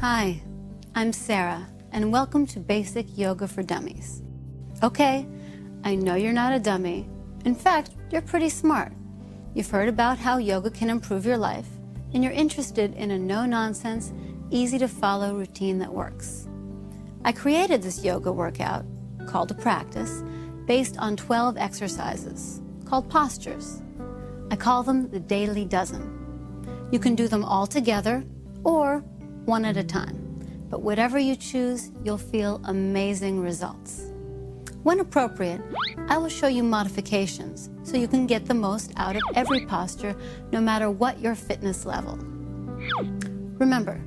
Hi, I'm Sarah, and welcome to Basic Yoga for Dummies. Okay, I know you're not a dummy. In fact, you're pretty smart. You've heard about how yoga can improve your life, and you're interested in a no-nonsense, easy-to-follow routine that works. I created this yoga workout, called a practice, based on 12 exercises, called postures. I call them the Daily Dozen. You can do them all together, or one at a time. But whatever you choose, you'll feel amazing results. When appropriate, I will show you modifications so you can get the most out of every posture, no matter what your fitness level. Remember,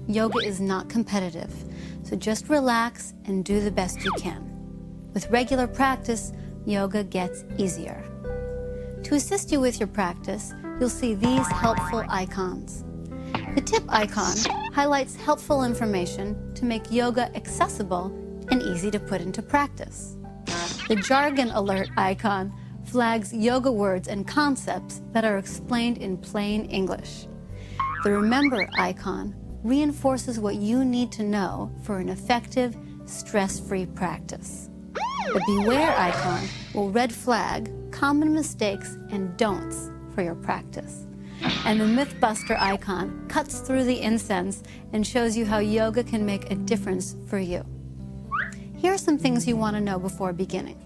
yoga is not competitive, so just relax and do the best you can. With regular practice, yoga gets easier. To assist you with your practice, you'll see these helpful icons. The tip icon highlights helpful information to make yoga accessible and easy to put into practice. The jargon alert icon flags yoga words and concepts that are explained in plain English. The remember icon reinforces what you need to know for an effective, stress-free practice. The beware icon will red flag common mistakes and don'ts for your practice. And the Mythbuster icon cuts through the incense and shows you how yoga can make a difference for you. Here are some things you want to know before beginning.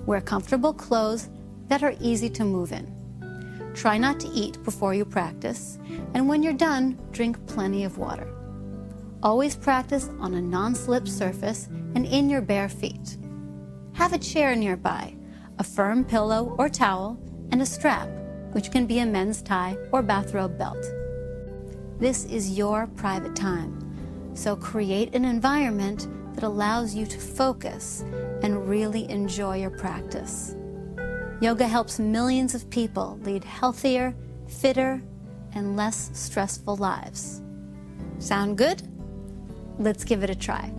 Wear comfortable clothes that are easy to move in. Try not to eat before you practice, and when you're done, drink plenty of water. Always practice on a non-slip surface and in your bare feet. Have a chair nearby, a firm pillow or towel, and a strap, which can be a men's tie or bathrobe belt. This is your private time, so create an environment that allows you to focus and really enjoy your practice. Yoga helps millions of people lead healthier, fitter, and less stressful lives. Sound good? Let's give it a try.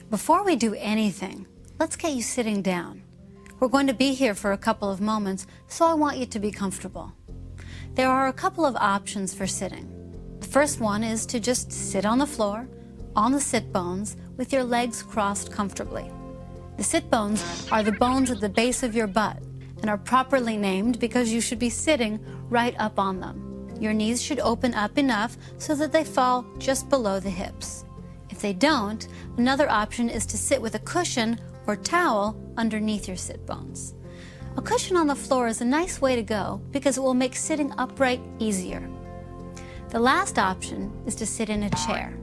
Before we do anything, let's get you sitting down. We're going to be here for a couple of moments, so I want you to be comfortable. There are a couple of options for sitting. The first one is to just sit on the floor, on the sit bones, with your legs crossed comfortably. The sit bones are the bones at the base of your butt and are properly named because you should be sitting right up on them. Your knees should open up enough so that they fall just below the hips. If they don't, another option is to sit with a cushion or towel underneath your sit bones. A cushion on the floor is a nice way to go because it will make sitting upright easier. The last option is to sit in a chair.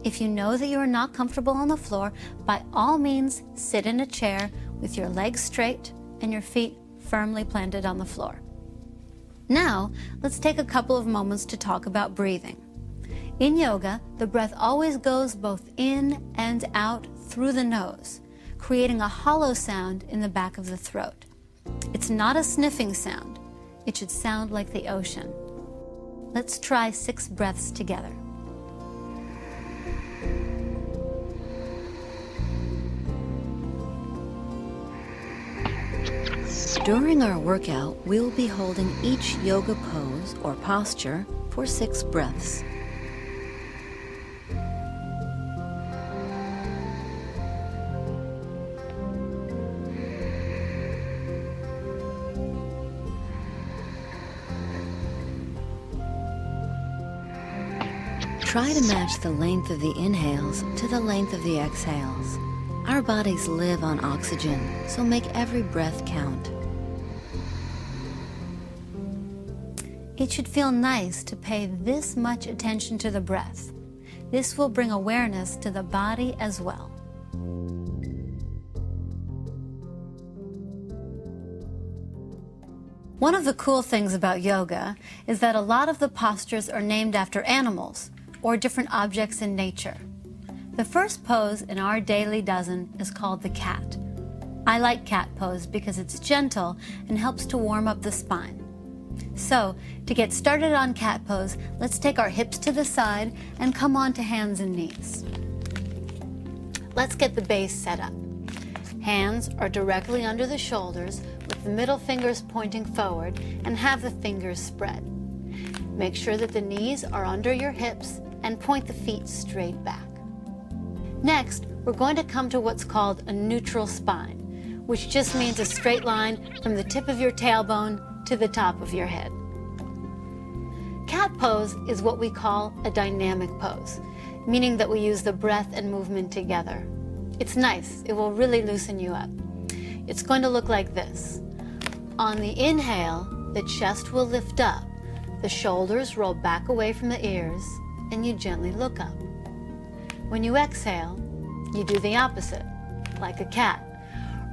If you know that you are not comfortable on the floor, by all means sit in a chair with your legs straight and your feet firmly planted on the floor. Now, let's take a couple of moments to talk about breathing. In yoga, the breath always goes both in and out through the nose, creating a hollow sound in the back of the throat. It's not a sniffing sound. It should sound like the ocean. Let's try 6 breaths together. During our workout, we'll be holding each yoga pose or posture for 6 breaths. Try to match the length of the inhales to the length of the exhales. Our bodies live on oxygen, so make every breath count. It should feel nice to pay this much attention to the breath. This will bring awareness to the body as well. One of the cool things about yoga is that a lot of the postures are named after animals or different objects in nature. The first pose in our Daily Dozen is called the cat. I like cat pose because it's gentle and helps to warm up the spine. So, to get started on cat pose, let's take our hips to the side and come on to hands and knees. Let's get the base set up. Hands are directly under the shoulders with the middle fingers pointing forward and have the fingers spread. Make sure that the knees are under your hips and point the feet straight back. Next, we're going to come to what's called a neutral spine, which just means a straight line from the tip of your tailbone to the top of your head. Cat pose is what we call a dynamic pose, meaning that we use the breath and movement together. It's nice. It will really loosen you up. It's going to look like this. On the inhale, the chest will lift up, the shoulders roll back away from the ears, and you gently look up. When you exhale, you do the opposite, like a cat.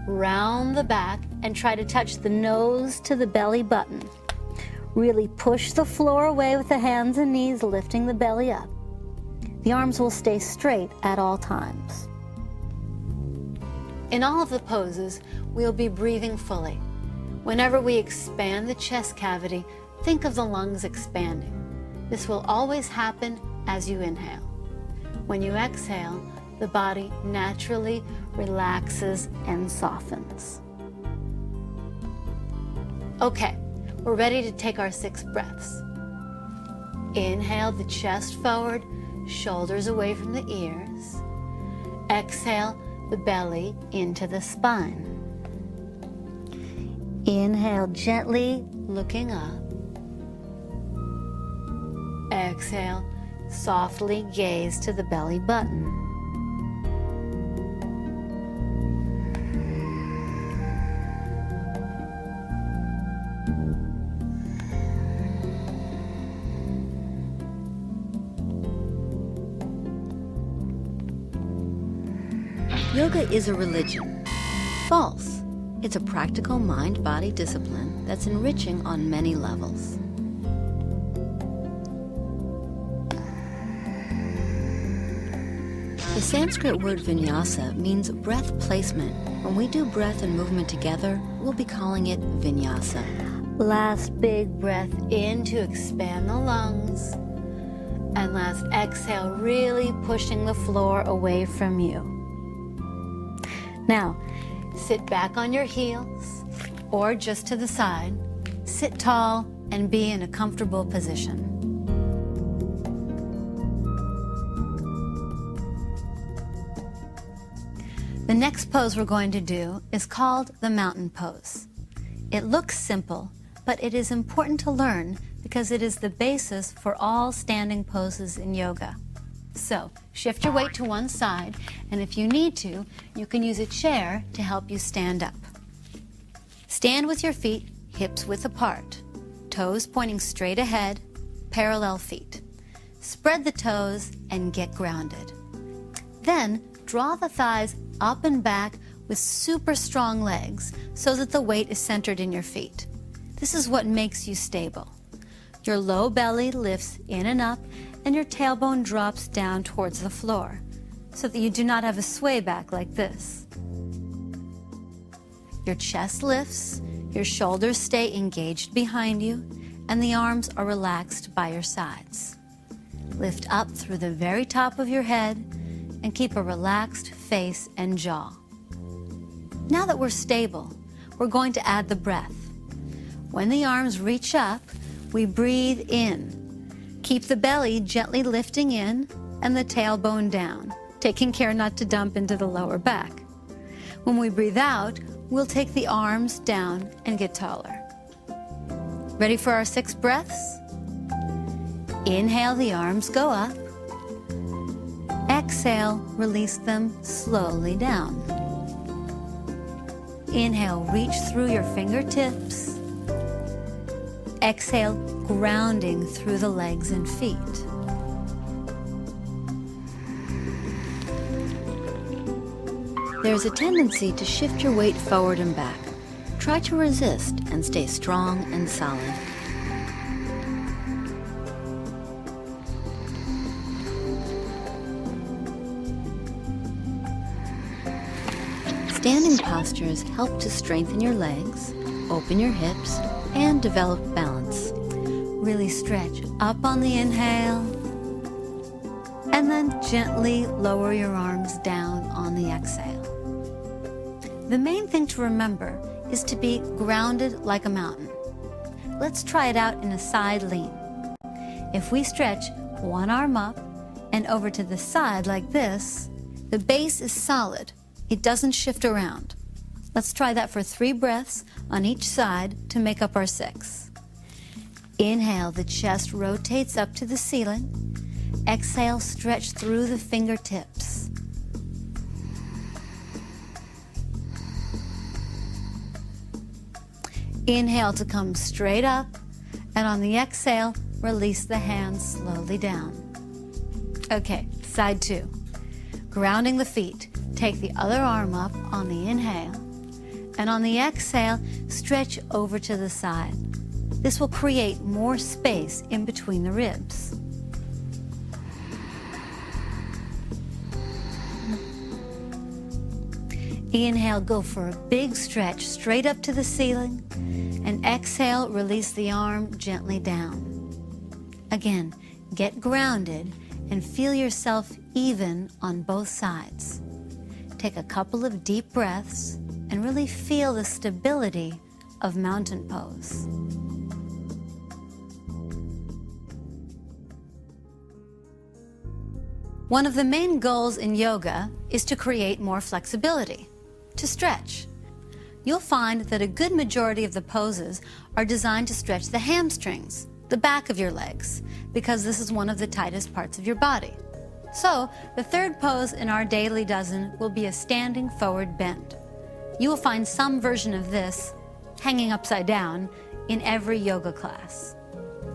Round the back and try to touch the nose to the belly button. Really push the floor away with the hands and knees, lifting the belly up. The arms will stay straight at all times. In all of the poses, we'll be breathing fully. Whenever we expand the chest cavity, think of the lungs expanding. This will always happen as you inhale. When you exhale, the body naturally relaxes and softens. Okay, we're ready to take our 6 breaths. Inhale the chest forward, shoulders away from the ears. Exhale the belly into the spine. Inhale gently, looking up. Exhale, softly gaze to the belly button. Yoga is a religion. False. It's a practical mind-body discipline that's enriching on many levels. The Sanskrit word vinyasa means breath placement. When we do breath and movement together, we'll be calling it vinyasa. Last big breath in to expand the lungs. And last exhale, really pushing the floor away from you. Now, sit back on your heels or just to the side. Sit tall and be in a comfortable position. The next pose we're going to do is called the mountain pose. It looks simple, but it is important to learn because it is the basis for all standing poses in yoga. So, shift your weight to one side, and if you need to, you can use a chair to help you stand up. Stand with your feet hips width apart, toes pointing straight ahead, parallel feet. Spread the toes and get grounded. Then, draw the thighs up and back with super strong legs so that the weight is centered in your feet. This is what makes you stable. Your low belly lifts in and up, and your tailbone drops down towards the floor so that you do not have a sway back like this. Your chest lifts, your shoulders stay engaged behind you, and the arms are relaxed by your sides. Lift up through the very top of your head and keep a relaxed face and jaw. Now that we're stable, we're going to add the breath. When the arms reach up, we breathe in. Keep the belly gently lifting in and the tailbone down, taking care not to dump into the lower back. When we breathe out, we'll take the arms down and get taller. Ready for our 6 breaths? Inhale, the arms go up. Exhale, release them slowly down. Inhale, reach through your fingertips. Exhale, grounding through the legs and feet. There's a tendency to shift your weight forward and back. Try to resist and stay strong and solid. Standing postures help to strengthen your legs, open your hips, and develop balance. Really stretch up on the inhale, and then gently lower your arms down on the exhale. The main thing to remember is to be grounded like a mountain. Let's try it out in a side lean. If we stretch one arm up and over to the side like this, the base is solid. It doesn't shift around. Let's try that for 3 breaths on each side to make up our 6. Inhale, the chest rotates up to the ceiling. Exhale, stretch through the fingertips. Inhale to come straight up, and on the exhale, release the hands slowly down. Okay, side 2. Grounding the feet, take the other arm up on the inhale, and on the exhale, stretch over to the side. This will create more space in between the ribs. Inhale, go for a big stretch straight up to the ceiling, and exhale, release the arm gently down. Again, get grounded and feel yourself even on both sides. Take a couple of deep breaths and really feel the stability of mountain pose. One of the main goals in yoga is to create more flexibility, to stretch. You'll find that a good majority of the poses are designed to stretch the hamstrings, the back of your legs, because this is one of the tightest parts of your body. So, the third pose in our daily dozen will be a standing forward bend. You will find some version of this, hanging upside down, in every yoga class.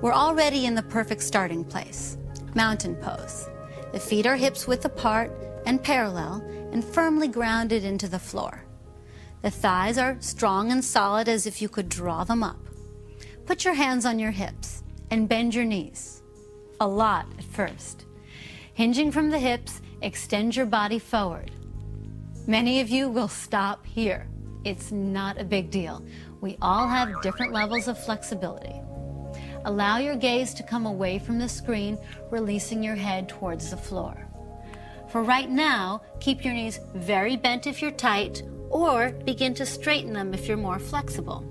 We're already in the perfect starting place, mountain pose. The feet are hips width apart and parallel and firmly grounded into the floor. The thighs are strong and solid as if you could draw them up. Put your hands on your hips and bend your knees. A lot at first. Hinging from the hips, extend your body forward. Many of you will stop here. It's not a big deal. We all have different levels of flexibility. Allow your gaze to come away from the screen, releasing your head towards the floor. For right now, keep your knees very bent if you're tight, or begin to straighten them if you're more flexible.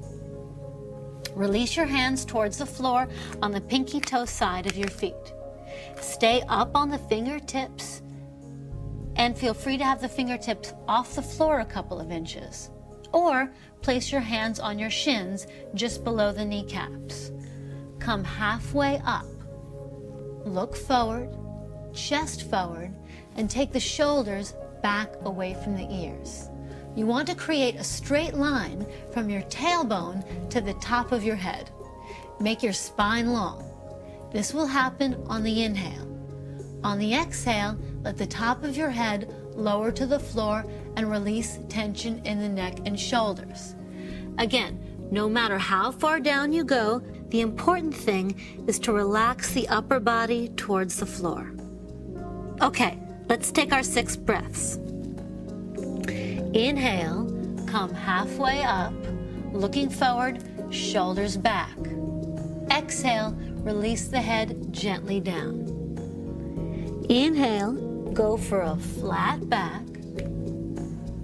Release your hands towards the floor on the pinky toe side of your feet. Stay up on the fingertips and feel free to have the fingertips off the floor a couple of inches. Or place your hands on your shins just below the kneecaps. Come halfway up. Look forward, chest forward, and take the shoulders back away from the ears. You want to create a straight line from your tailbone to the top of your head. Make your spine long. This will happen on the inhale. On the exhale, let the top of your head lower to the floor and release tension in the neck and shoulders. Again, no matter how far down you go, the important thing is to relax the upper body towards the floor. Okay, let's take our 6 breaths. Inhale, come halfway up, looking forward, shoulders back. Exhale, release the head gently down. Inhale, go for a flat back.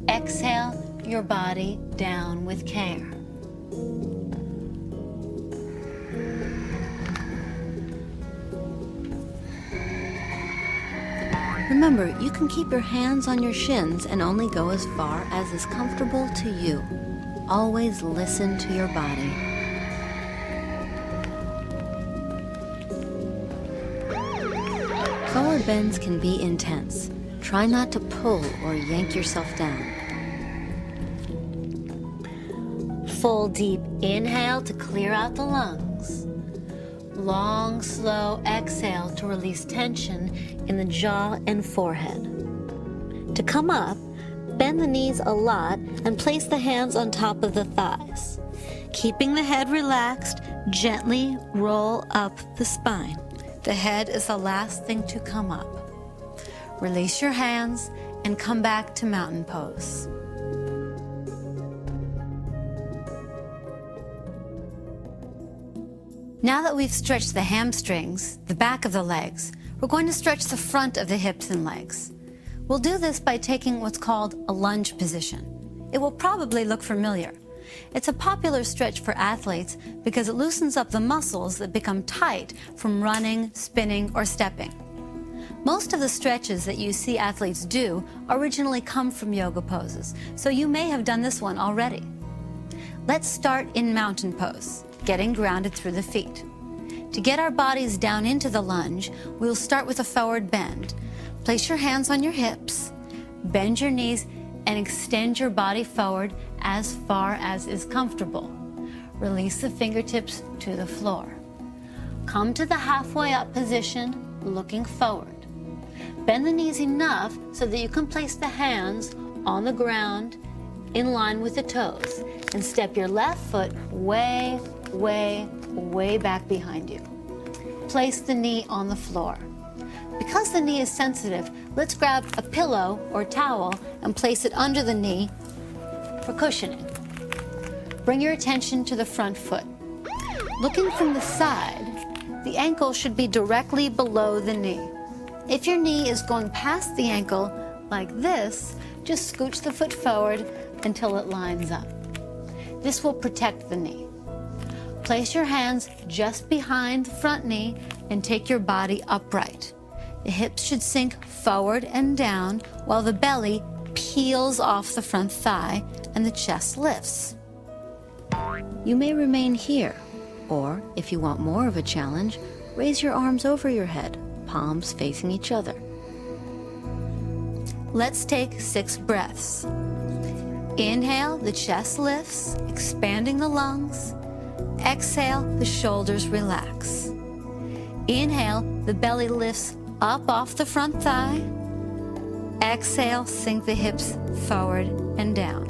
Exhale, your body down with care. Remember, you can keep your hands on your shins and only go as far as is comfortable to you. Always listen to your body. Forward bends can be intense. Try not to pull or yank yourself down. Full deep inhale to clear out the lungs. Long, slow exhale to release tension in the jaw and forehead. To come up, bend the knees a lot and place the hands on top of the thighs. Keeping the head relaxed, gently roll up the spine. The head is the last thing to come up. Release your hands and come back to mountain pose. Now that we've stretched the hamstrings, the back of the legs, we're going to stretch the front of the hips and legs. We'll do this by taking what's called a lunge position. It will probably look familiar. It's a popular stretch for athletes because it loosens up the muscles that become tight from running, spinning, or stepping. Most of the stretches that you see athletes do originally come from yoga poses, so you may have done this one already. Let's start in mountain pose, getting grounded through the feet. To get our bodies down into the lunge, we'll start with a forward bend. Place your hands on your hips, bend your knees, and extend your body forward as far as is comfortable. Release the fingertips to the floor. Come to the halfway up position, looking forward. Bend the knees enough so that you can place the hands on the ground in line with the toes, and step your left foot way, way, way back behind you. Place the knee on the floor. Because the knee is sensitive, let's grab a pillow or towel and place it under the knee for cushioning. Bring your attention to the front foot. Looking from the side, the ankle should be directly below the knee. If your knee is going past the ankle like this, just scooch the foot forward until it lines up. This will protect the knee. Place your hands just behind the front knee and take your body upright. The hips should sink forward and down while the belly peels off the front thigh and the chest lifts. You may remain here, or if you want more of a challenge, raise your arms over your head, palms facing each other. Let's take 6 breaths. Inhale, the chest lifts, expanding the lungs. Exhale, the shoulders relax. Inhale, the belly lifts up off the front thigh. Exhale, sink the hips forward and down.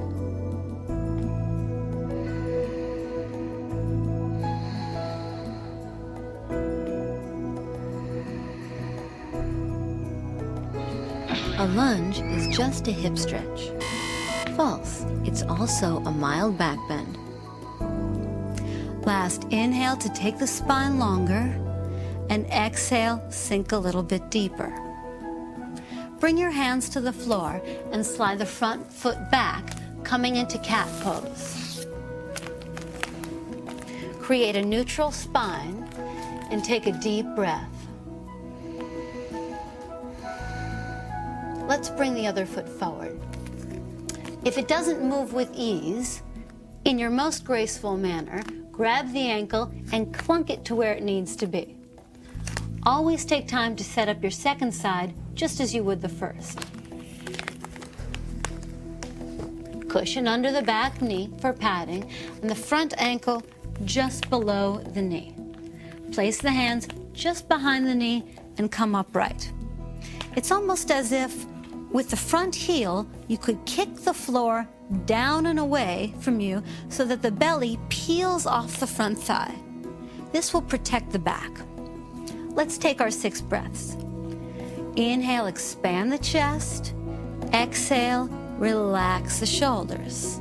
A lunge is just a hip stretch. False. It's also a mild back bend. Last inhale to take the spine longer, and exhale, sink a little bit deeper. Bring your hands to the floor and slide the front foot back, coming into cat pose. Create a neutral spine and take a deep breath. Let's bring the other foot forward. If it doesn't move with ease, in your most graceful manner, grab the ankle and clunk it to where it needs to be. Always take time to set up your second side just as you would the first. Cushion under the back knee for padding and the front ankle just below the knee. Place the hands just behind the knee and come upright. It's almost as if with the front heel, you could kick the floor down and away from you so that the belly peels off the front thigh. This will protect the back. Let's take our 6 breaths. Inhale, expand the chest. Exhale, relax the shoulders.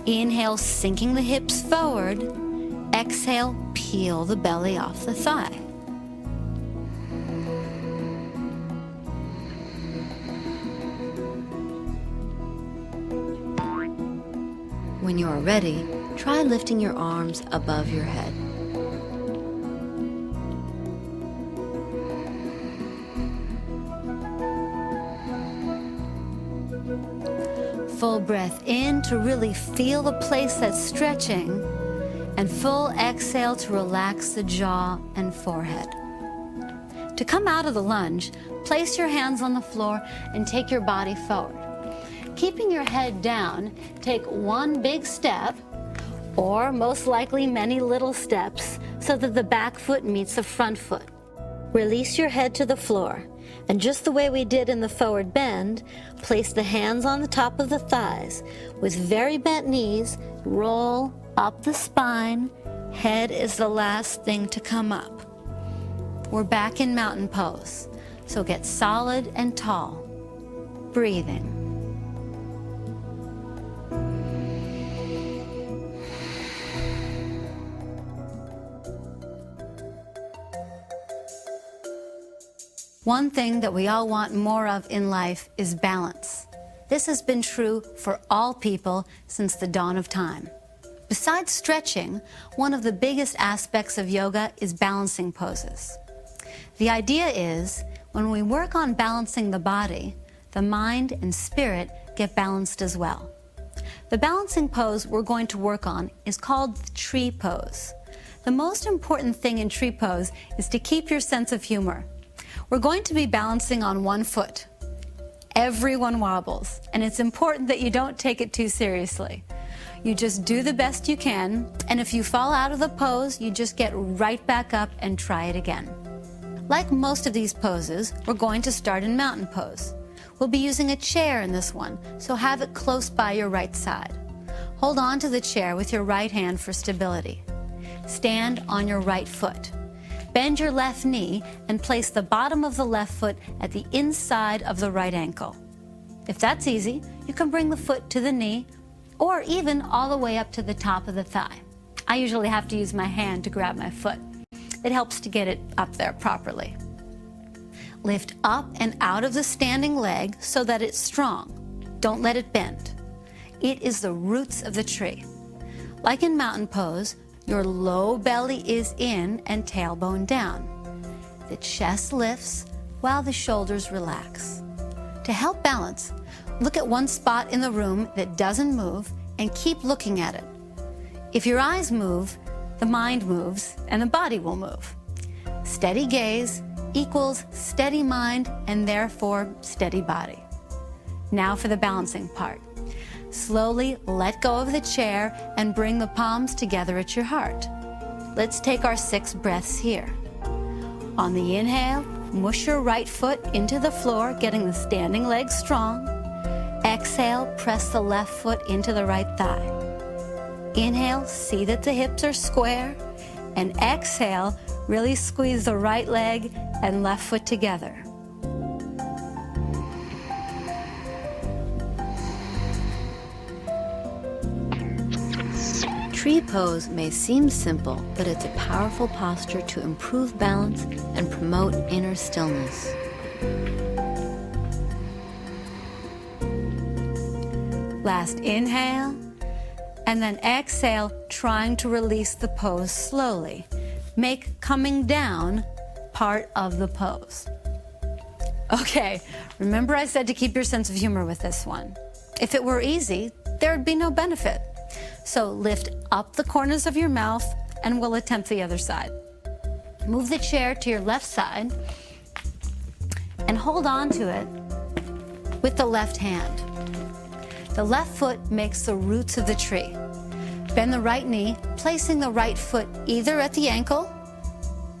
Inhale, sinking the hips forward. Exhale, peel the belly off the thigh. When you are ready, try lifting your arms above your head. Full breath in to really feel the place that's stretching, and full exhale to relax the jaw and forehead. To come out of the lunge, place your hands on the floor and take your body forward. Keeping your head down, take one big step, or most likely many little steps, so that the back foot meets the front foot. Release your head to the floor, and just the way we did in the forward bend, place the hands on the top of the thighs. With very bent knees, roll up the spine. Head is the last thing to come up. We're back in mountain pose, so get solid and tall. Breathing. One thing that we all want more of in life is balance. This has been true for all people since the dawn of time. Besides stretching, one of the biggest aspects of yoga is balancing poses. The idea is, when we work on balancing the body, the mind and spirit get balanced as well. The balancing pose we're going to work on is called the tree pose. The most important thing in tree pose is to keep your sense of humor. We're going to be balancing on one foot. Everyone wobbles, and it's important that you don't take it too seriously. You just do the best you can, and if you fall out of the pose, you just get right back up and try it again. Like most of these poses, we're going to start in mountain pose. We'll be using a chair in this one, so have it close by your right side. Hold on to the chair with your right hand for stability. Stand on your right foot. Bend your left knee and place the bottom of the left foot at the inside of the right ankle. If that's easy, you can bring the foot to the knee or even all the way up to the top of the thigh. I usually have to use my hand to grab my foot. It helps to get it up there properly. Lift up and out of the standing leg so that it's strong. Don't let it bend. It is the roots of the tree. Like in mountain pose, your low belly is in and tailbone down. The chest lifts while the shoulders relax. To help balance, look at one spot in the room that doesn't move and keep looking at it. If your eyes move, the mind moves and the body will move. Steady gaze equals steady mind and therefore steady body. Now for the balancing part. Slowly let go of the chair and bring the palms together at your heart. Let's take our 6 breaths here. On the inhale, mush your right foot into the floor, getting the standing leg strong. Exhale, press the left foot into the right thigh. Inhale, see that the hips are square. And exhale, really squeeze the right leg and left foot together. Tree pose may seem simple, but it's a powerful posture to improve balance and promote inner stillness. Last inhale, and then exhale, trying to release the pose slowly. Make coming down part of the pose. Okay, remember I said to keep your sense of humor with this one. If it were easy, there would be no benefit. So lift up the corners of your mouth and we'll attempt the other side. Move the chair to your left side and hold on to it with the left hand. The left foot makes the roots of the tree. Bend the right knee, placing the right foot either at the ankle,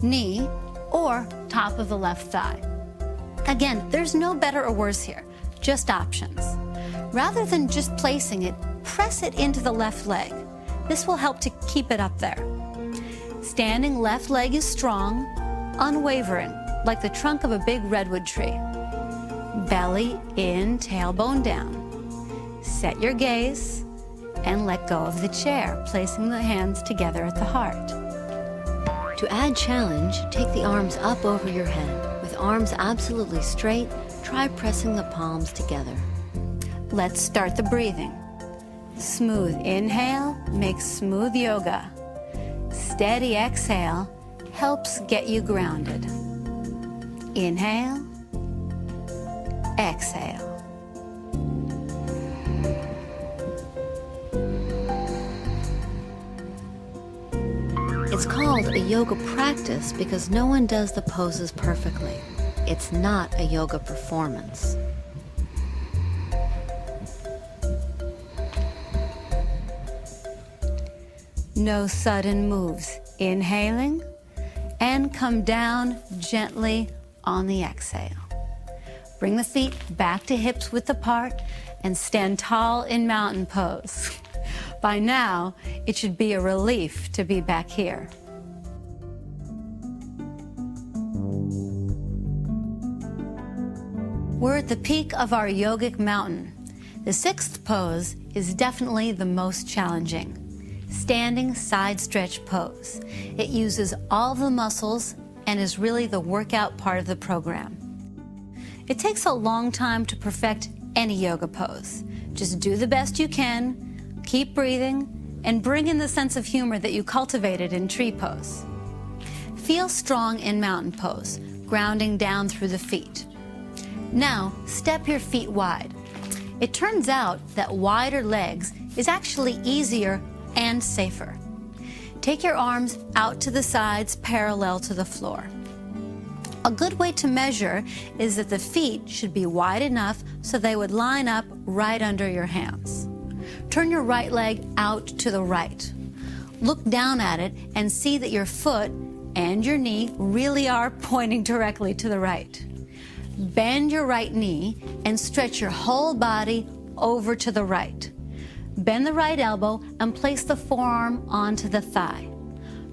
knee, or top of the left thigh. Again, there's no better or worse here, just options. Rather than just placing it, press it into the left leg. This will help to keep it up there. Standing left leg is strong, unwavering, like the trunk of a big redwood tree. Belly in, tailbone down. Set your gaze and let go of the chair, placing the hands together at the heart. To add challenge, take the arms up over your head. With arms absolutely straight, try pressing the palms together. Let's start the breathing. Smooth inhale makes smooth yoga. Steady exhale helps get you grounded. Inhale, exhale. It's called a yoga practice because no one does the poses perfectly. It's not a yoga performance. No sudden moves. Inhaling and come down gently on the exhale. Bring the feet back to hips width apart and stand tall in mountain pose. By now, it should be a relief to be back here. We're at the peak of our yogic mountain. The 6th pose is definitely the most challenging. Standing side stretch pose. It uses all the muscles and is really the workout part of the program. It takes a long time to perfect any yoga pose. Just do the best you can, keep breathing, and bring in the sense of humor that you cultivated in tree pose. Feel strong in mountain pose, grounding down through the feet. Now, step your feet wide. It turns out that wider legs is actually easier and safer. Take your arms out to the sides parallel to the floor. A good way to measure is that the feet should be wide enough so they would line up right under your hands. Turn your right leg out to the right. Look down at it and see that your foot and your knee really are pointing directly to the right. Bend your right knee and stretch your whole body over to the right. Bend the right elbow and place the forearm onto the thigh.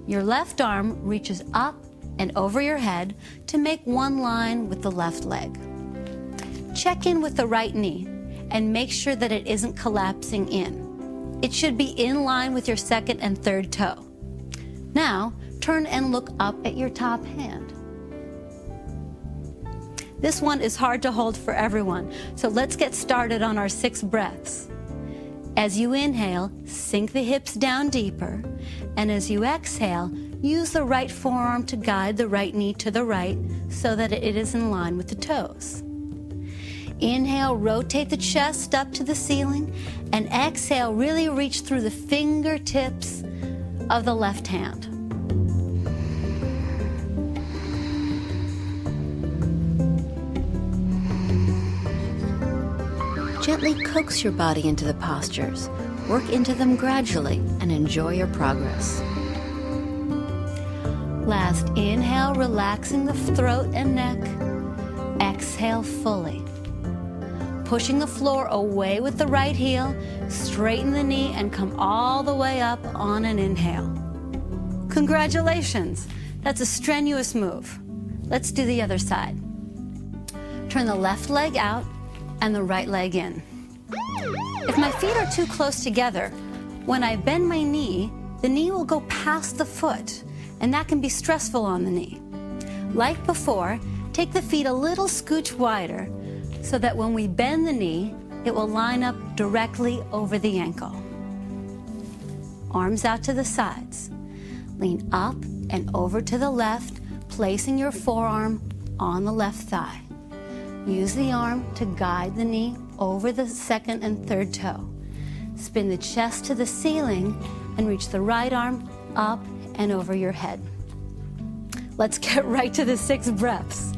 Your left arm reaches up and over your head to make one line with the left leg. Check in with the right knee and make sure that it isn't collapsing in. It should be in line with your second and third toe. Now, turn and look up at your top hand. This one is hard to hold for everyone, so let's get started on our 6 breaths. As you inhale, sink the hips down deeper, and as you exhale, use the right forearm to guide the right knee to the right so that it is in line with the toes. Inhale, rotate the chest up to the ceiling, and exhale, really reach through the fingertips of the left hand. Gently coax your body into the postures. Work into them gradually and enjoy your progress. Last inhale, relaxing the throat and neck. Exhale fully. Pushing the floor away with the right heel, straighten the knee and come all the way up on an inhale. Congratulations! That's a strenuous move. Let's do the other side. Turn the left leg out and the right leg in. If my feet are too close together, when I bend my knee, the knee will go past the foot, and that can be stressful on the knee. Like before, take the feet a little scooch wider so that when we bend the knee, it will line up directly over the ankle. Arms out to the sides. Lean up and over to the left, placing your forearm on the left thigh. Use the arm to guide the knee over the second and third toe. Spin the chest to the ceiling and reach the right arm up and over your head. Let's get right to the 6 breaths.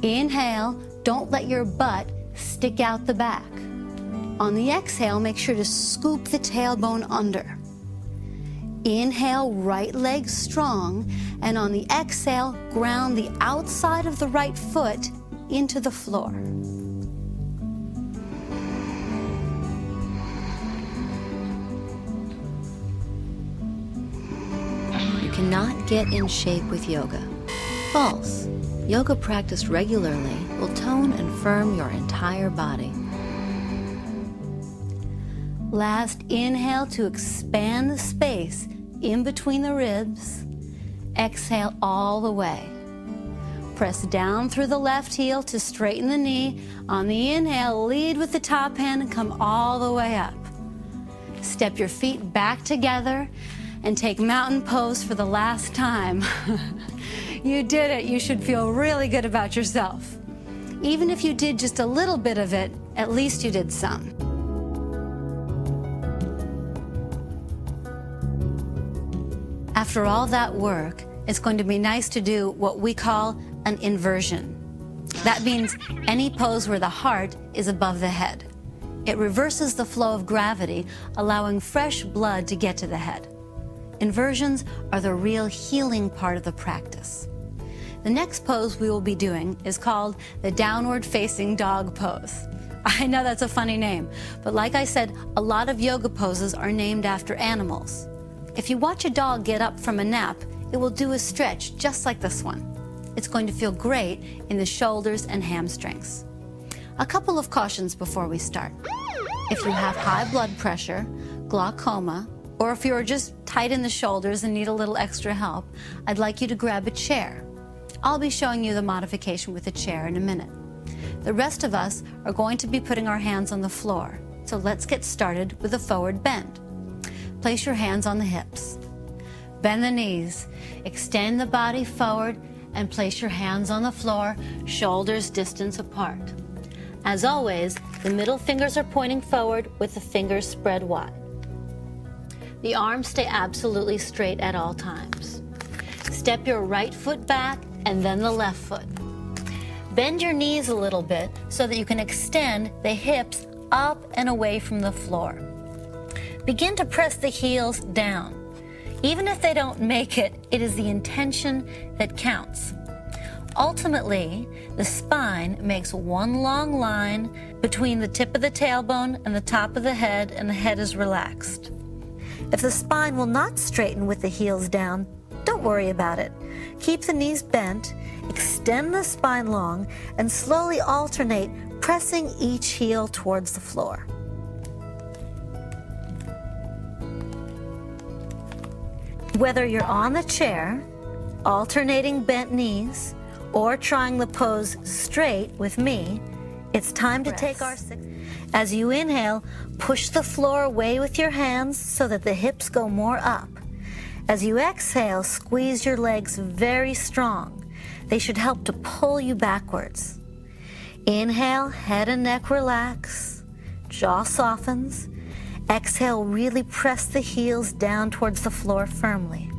Inhale, don't let your butt stick out the back. On the exhale, make sure to scoop the tailbone under. Inhale, right leg strong, and on the exhale, ground the outside of the right foot into the floor. You cannot get in shape with yoga. False. Yoga practiced regularly will tone and firm your entire body. Last inhale to expand the space in between the ribs. Exhale all the way. Press down through the left heel to straighten the knee. On the inhale, lead with the top hand and come all the way up. Step your feet back together and take mountain pose for the last time. You did it. You should feel really good about yourself. Even if you did just a little bit of it, at least you did some. After all that work, it's going to be nice to do what we call an inversion. That means any pose where the heart is above the head. It reverses the flow of gravity, allowing fresh blood to get to the head. Inversions are the real healing part of the practice. The next pose we will be doing is called the downward facing dog pose. I know that's a funny name, but like I said, a lot of yoga poses are named after animals. If you watch a dog get up from a nap, it will do a stretch just like this one. It's going to feel great in the shoulders and hamstrings. A couple of cautions before we start. If you have high blood pressure, glaucoma, or if you're just tight in the shoulders and need a little extra help, I'd like you to grab a chair. I'll be showing you the modification with a chair in a minute. The rest of us are going to be putting our hands on the floor, so let's get started with a forward bend. place your hands on the hips. Bend the knees, extend the body forward, and place your hands on the floor, shoulders distance apart. As always, the middle fingers are pointing forward with the fingers spread wide. The arms stay absolutely straight at all times. Step your right foot back and then the left foot. Bend your knees a little bit so that you can extend the hips up and away from the floor. Begin to press the heels down. Even if they don't make it, it is the intention that counts. Ultimately, the spine makes one long line between the tip of the tailbone and the top of the head, and the head is relaxed. If the spine will not straighten with the heels down, don't worry about it. Keep the knees bent, extend the spine long, and slowly alternate, pressing each heel towards the floor. Whether you're on the chair, alternating bent knees, or trying the pose straight with me, it's time to take our sixth. As you inhale, push the floor away with your hands so that the hips go more up. As you exhale, squeeze your legs very strong. They should help to pull you backwards. Inhale, head and neck relax, jaw softens. Exhale, really press the heels down towards the floor firmly.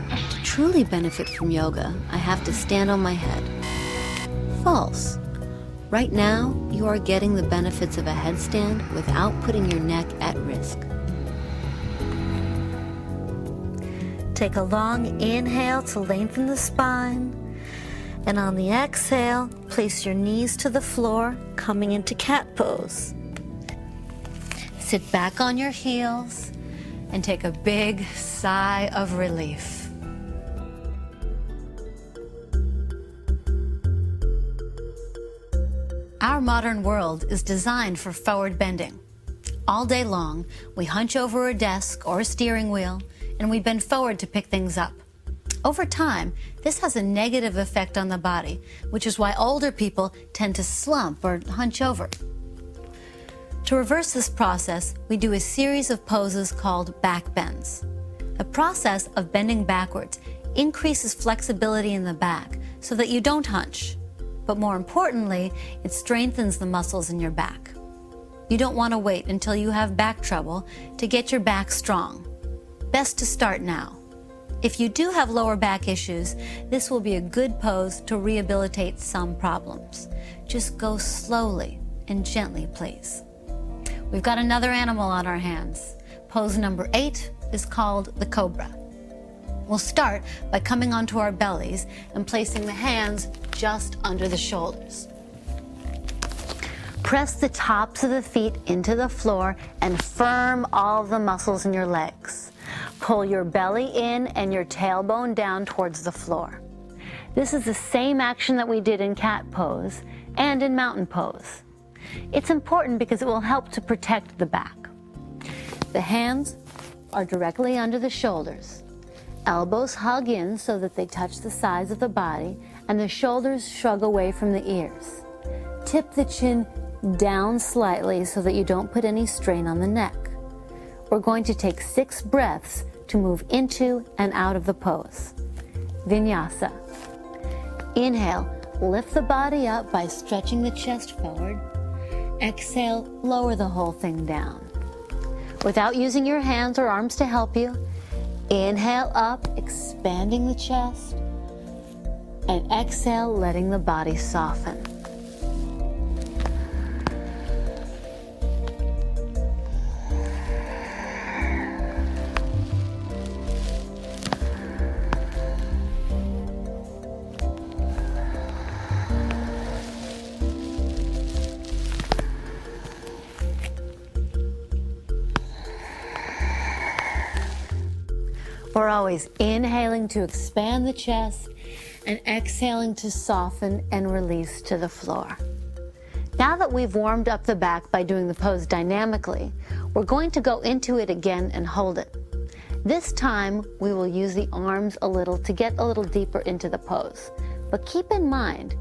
To truly benefit from yoga, I have to stand on my head. False. Right now, you are getting the benefits of a headstand without putting your neck at risk. Take a long inhale to lengthen the spine, and on the exhale, place your knees to the floor, coming into cat pose. Sit back on your heels and take a big sigh of relief. Our modern world is designed for forward bending. All day long, we hunch over a desk or a steering wheel, and we bend forward to pick things up. Over time, this has a negative effect on the body, which is why older people tend to slump or hunch over. To reverse this process, we do a series of poses called back bends. The process of bending backwards increases flexibility in the back so that you don't hunch. But more importantly, it strengthens the muscles in your back. You don't want to wait until you have back trouble to get your back strong. Best to start now. If you do have lower back issues, this will be a good pose to rehabilitate some problems. Just go slowly and gently, please. We've got another animal on our hands. Pose number 8 is called the cobra. We'll start by coming onto our bellies and placing the hands just under the shoulders. Press the tops of the feet into the floor and firm all of the muscles in your legs. Pull your belly in and your tailbone down towards the floor. This is the same action that we did in cat pose and in mountain pose. It's important because it will help to protect the back. The hands are directly under the shoulders. Elbows hug in so that they touch the sides of the body, and the shoulders shrug away from the ears. Tip the chin down slightly so that you don't put any strain on the neck. We're going to take 6 breaths to move into and out of the pose. Vinyasa. Inhale, lift the body up by stretching the chest forward. Exhale, lower the whole thing down. Without using your hands or arms to help you, inhale up, expanding the chest, and exhale, letting the body soften. We're always inhaling to expand the chest and exhaling to soften and release to the floor. Now that we've warmed up the back by doing the pose dynamically, we're going to go into it again and hold it. This time, we will use the arms a little to get a little deeper into the pose. But keep in mind,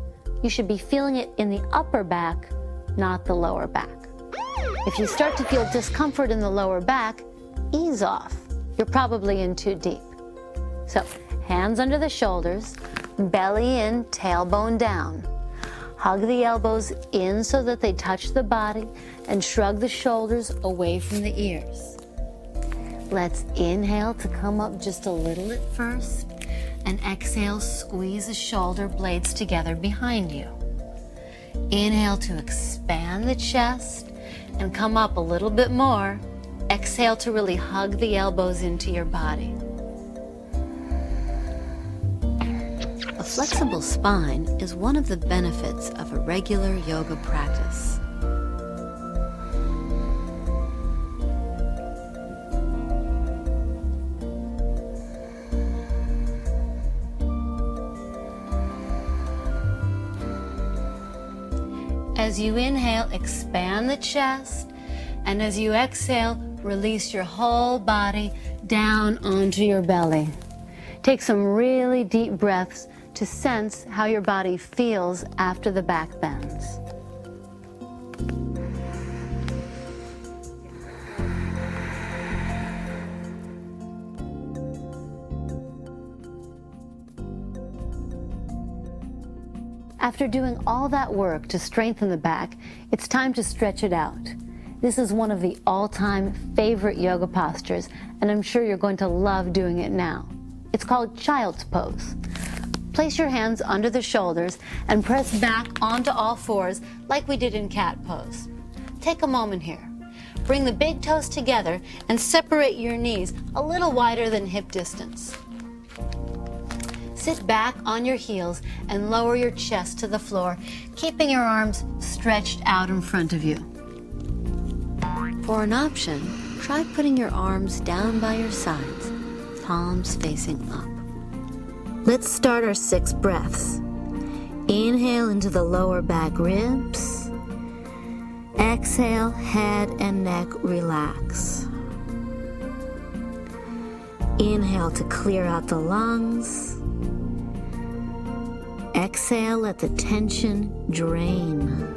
you should be feeling it in the upper back, not the lower back. If you start to feel discomfort in the lower back, ease off. You're probably in too deep. So, hands under the shoulders, belly in, tailbone down. Hug the elbows in so that they touch the body and shrug the shoulders away from the ears. Let's inhale to come up just a little at first, and exhale, squeeze the shoulder blades together behind you. Inhale to expand the chest and come up a little bit more. Exhale to really hug the elbows into your body. A flexible spine is one of the benefits of a regular yoga practice. As you inhale, expand the chest, and as you exhale, release your whole body down onto your belly. Take some really deep breaths to sense how your body feels after the back bends. After doing all that work to strengthen the back, it's time to stretch it out. This is one of the all-time favorite yoga postures, and I'm sure you're going to love doing it now. It's called child's pose. Place your hands under the shoulders and press back onto all fours like we did in cat pose. Take a moment here. Bring the big toes together and separate your knees a little wider than hip distance. Sit back on your heels and lower your chest to the floor, keeping your arms stretched out in front of you. For an option, try putting your arms down by your sides, palms facing up. Let's start our 6 breaths. Inhale into the lower back ribs. Exhale, head and neck relax. Inhale to clear out the lungs. Exhale, let the tension drain.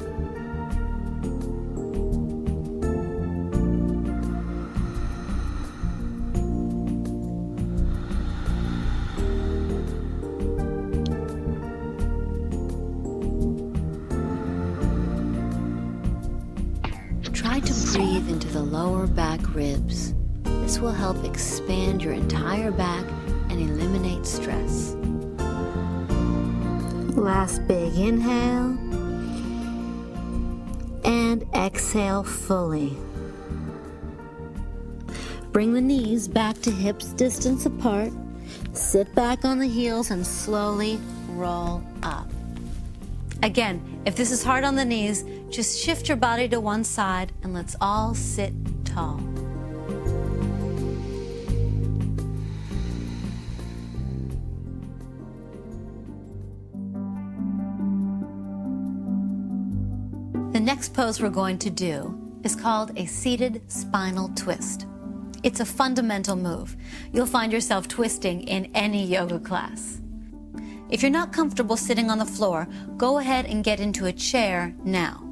Try to breathe into the lower back ribs. This will help expand your entire back and eliminate stress. Last big inhale. And exhale fully. Bring the knees back to hips distance apart. Sit back on the heels and slowly roll up. Again, if this is hard on the knees, just shift your body to one side and let's all sit tall. The next pose we're going to do is called a seated spinal twist. It's a fundamental move. You'll find yourself twisting in any yoga class. If you're not comfortable sitting on the floor, go ahead and get into a chair now.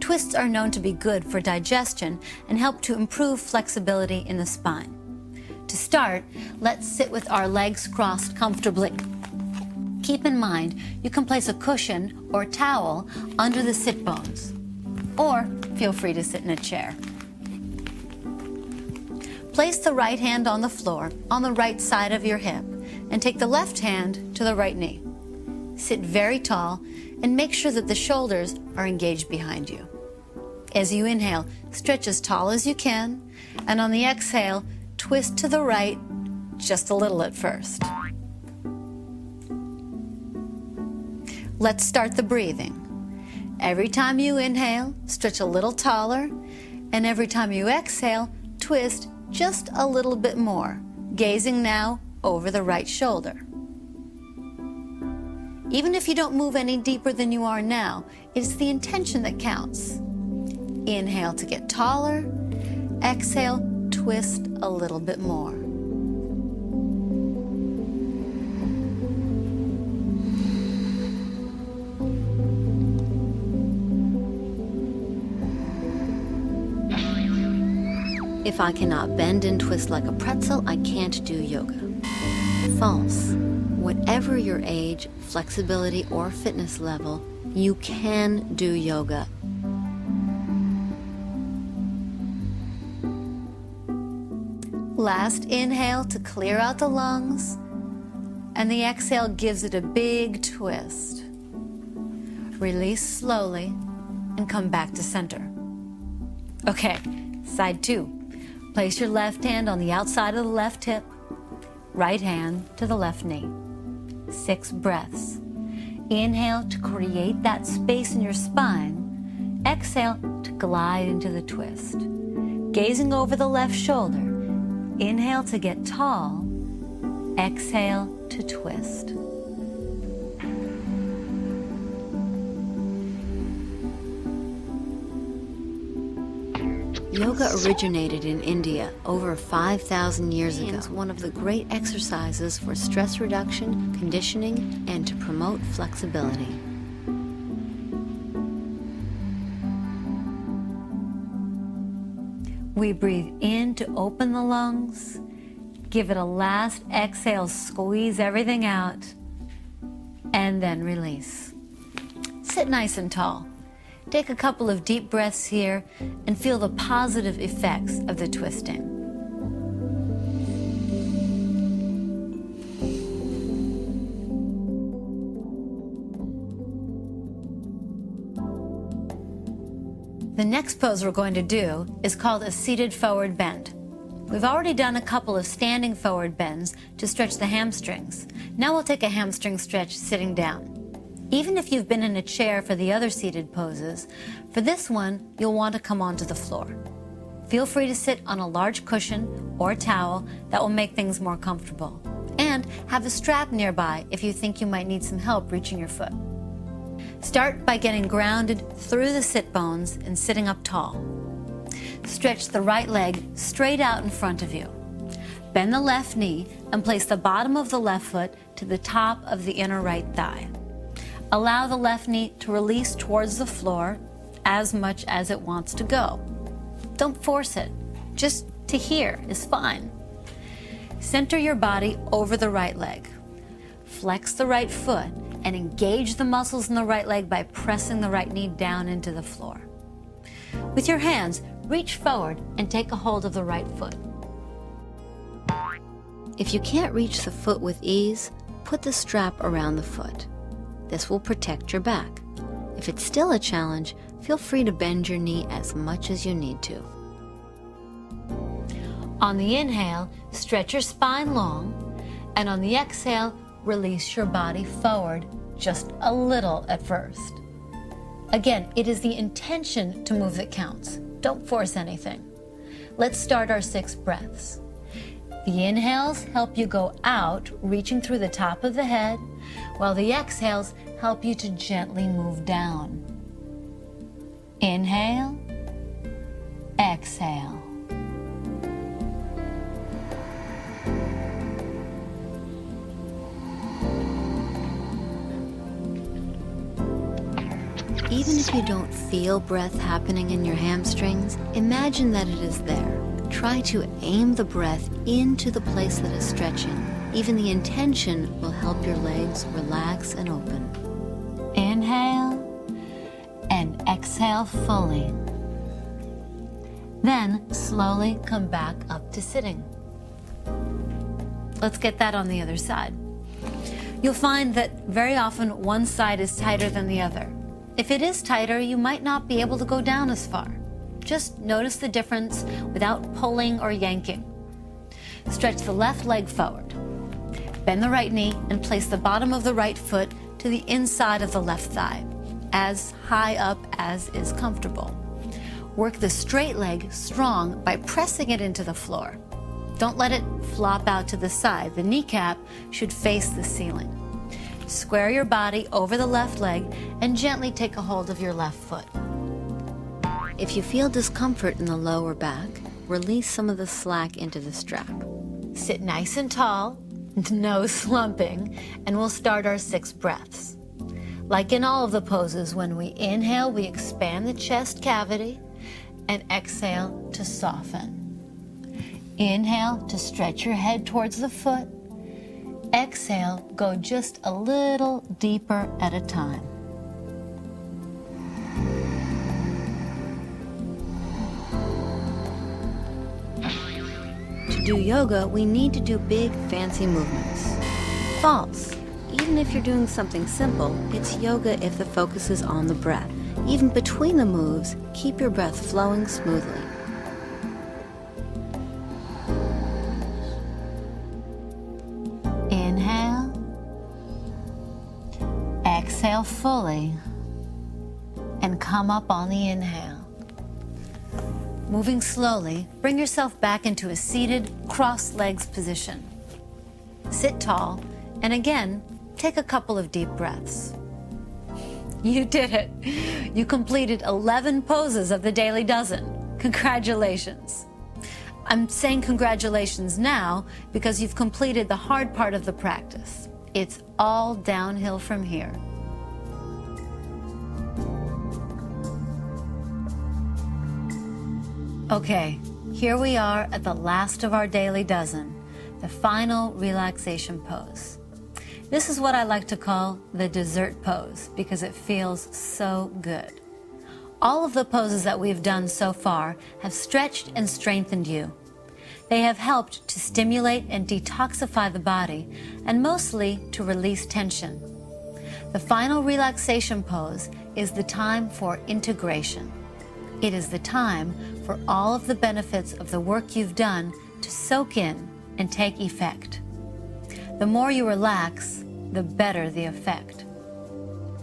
Twists are known to be good for digestion and help to improve flexibility in the spine. To start, let's sit with our legs crossed comfortably. Keep in mind, you can place a cushion or towel under the sit bones, or feel free to sit in a chair. Place the right hand on the floor on the right side of your hip and take the left hand to the right knee. Sit very tall and make sure that the shoulders are engaged behind you. As you inhale, stretch as tall as you can, and on the exhale, twist to the right just a little at first. Let's start the breathing. Every time you inhale, stretch a little taller, and every time you exhale, twist just a little bit more, gazing now over the right shoulder. Even if you don't move any deeper than you are now, it's the intention that counts. Inhale to get taller, exhale, twist a little bit more. If I cannot bend and twist like a pretzel, I can't do yoga. False. Whatever your age, flexibility, or fitness level, you can do yoga. Last inhale to clear out the lungs, and the exhale gives it a big twist. Release slowly and come back to center. Okay, side 2. Place your left hand on the outside of the left hip, right hand to the left knee. 6 breaths. Inhale to create that space in your spine. Exhale to glide into the twist. Gazing over the left shoulder. Inhale to get tall. Exhale to twist. Yoga originated in India over 5,000 years ago. It's one of the great exercises for stress reduction, conditioning, and to promote flexibility. We breathe in to open the lungs. Give it a last exhale, squeeze everything out, and then release. Sit nice and tall. Take a couple of deep breaths here and feel the positive effects of the twisting. The next pose we're going to do is called a seated forward bend. We've already done a couple of standing forward bends to stretch the hamstrings. Now we'll take a hamstring stretch sitting down. Even if you've been in a chair for the other seated poses, for this one, you'll want to come onto the floor. Feel free to sit on a large cushion or towel that will make things more comfortable. And have a strap nearby if you think you might need some help reaching your foot. Start by getting grounded through the sit bones and sitting up tall. Stretch the right leg straight out in front of you. Bend the left knee and place the bottom of the left foot to the top of the inner right thigh. Allow the left knee to release towards the floor as much as it wants to go. Don't force it. Just to here is fine. Center your body over the right leg. Flex the right foot and engage the muscles in the right leg by pressing the right knee down into the floor. With your hands, reach forward and take a hold of the right foot. If you can't reach the foot with ease, put the strap around the foot. This will protect your back. If it's still a challenge, feel free to bend your knee as much as you need to. On the inhale, stretch your spine long, and on the exhale, release your body forward just a little at first. Again, it is the intention to move that counts. Don't force anything. Let's start our 6 breaths. The inhales help you go out, reaching through the top of the head, while the exhales help you to gently move down. Inhale, exhale. Even if you don't feel breath happening in your hamstrings, imagine that it is there. Try to aim the breath into the place that is stretching. Even the intention will help your legs relax and open. Inhale and exhale fully. Then slowly come back up to sitting. Let's get that on the other side. You'll find that very often one side is tighter than the other. If it is tighter, you might not be able to go down as far. Just notice the difference without pulling or yanking. Stretch the left leg forward. Bend the right knee and place the bottom of the right foot to the inside of the left thigh, as high up as is comfortable. Work the straight leg strong by pressing it into the floor. Don't let it flop out to the side. The kneecap should face the ceiling. Square your body over the left leg and gently take a hold of your left foot. If you feel discomfort in the lower back, release some of the slack into the strap. Sit nice and tall, no slumping, and we'll start our 6 breaths. Like in all of the poses, when we inhale, we expand the chest cavity, and exhale to soften. Inhale to stretch your head towards the foot. Exhale, go just a little deeper at a time. To do yoga, we need to do big, fancy movements. False. Even if you're doing something simple, it's yoga if the focus is on the breath. Even between the moves, keep your breath flowing smoothly. Inhale. Exhale fully. And come up on the inhale. Moving slowly, bring yourself back into a seated, crossed legs position. Sit tall, and again, take a couple of deep breaths. You did it. You completed 11 poses of the Daily Dozen. Congratulations. I'm saying congratulations now because you've completed the hard part of the practice. It's all downhill from here. Okay, here we are at the last of our Daily Dozen, the final relaxation pose. This is what I like to call the dessert pose because it feels so good. All of the poses that we've done so far have stretched and strengthened you. They have helped to stimulate and detoxify the body and mostly to release tension. The final relaxation pose is the time for integration. It is the time for all of the benefits of the work you've done to soak in and take effect. The more you relax, the better the effect.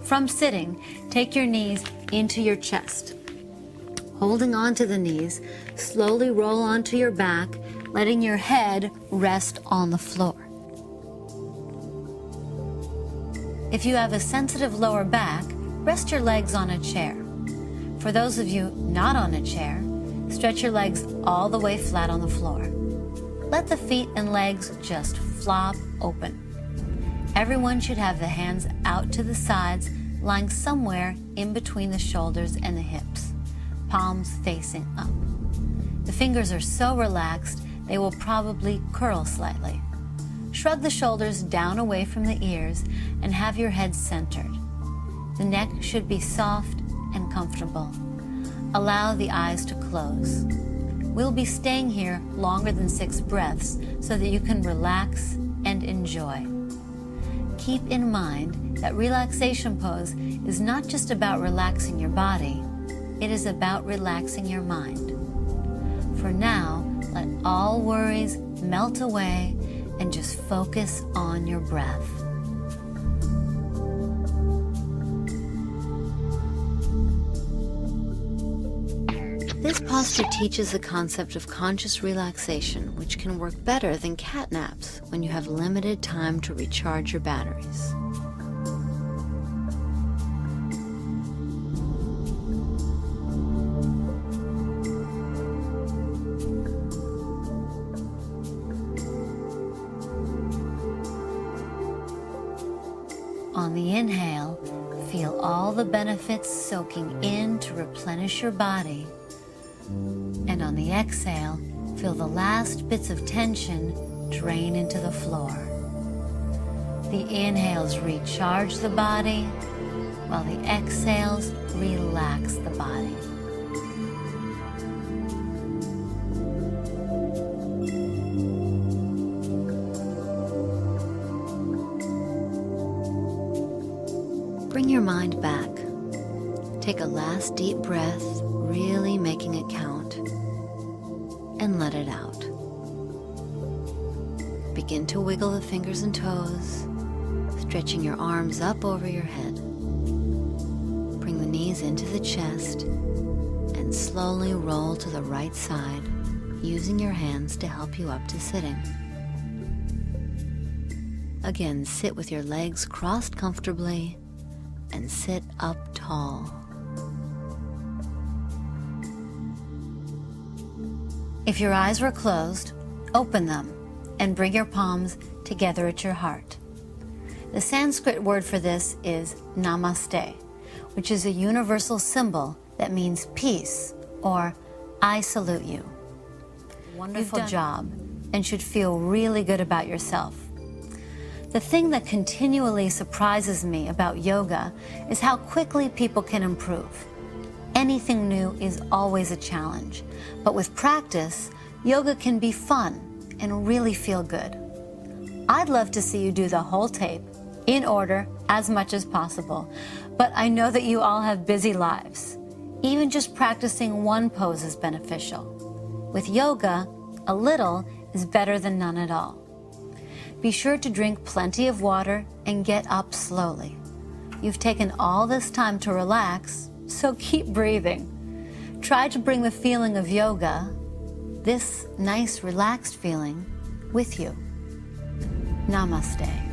From sitting, take your knees into your chest. Holding onto the knees, slowly roll onto your back, letting your head rest on the floor. If you have a sensitive lower back, rest your legs on a chair. For those of you not on a chair, stretch your legs all the way flat on the floor. Let the feet and legs just flop open. Everyone should have the hands out to the sides, lying somewhere in between the shoulders and the hips, palms facing up. The fingers are so relaxed, they will probably curl slightly. Shrug the shoulders down away from the ears and have your head centered. The neck should be soft and comfortable. Allow the eyes to close. We'll be staying here longer than 6 breaths so that you can relax and enjoy. Keep in mind that relaxation pose is not just about relaxing your body, it is about relaxing your mind. For now, let all worries melt away and just focus on your breath. This posture teaches the concept of conscious relaxation, which can work better than cat naps when you have limited time to recharge your batteries. On the inhale, feel all the benefits soaking in to replenish your body. And on the exhale, feel the last bits of tension drain into the floor. The inhales recharge the body, while the exhales relax the body. Bring your mind back. Take a last deep breath, really making it count, and let it out. Begin to wiggle the fingers and toes, stretching your arms up over your head. Bring the knees into the chest and slowly roll to the right side, using your hands to help you up to sitting. Again, sit with your legs crossed comfortably and sit up tall. If your eyes were closed, open them and bring your palms together at your heart. The Sanskrit word for this is namaste, which is a universal symbol that means peace or I salute you. wonderful job and should feel really good about yourself. The thing that continually surprises me about yoga is how quickly people can improve. Anything new is always a challenge, but with practice, yoga can be fun and really feel good. I'd love to see you do the whole tape, in order, as much as possible, but I know that you all have busy lives. Even just practicing one pose is beneficial. With yoga, a little is better than none at all. Be sure to drink plenty of water and get up slowly. You've taken all this time to relax, so keep breathing. Try to bring the feeling of yoga, this nice relaxed feeling, with you. Namaste.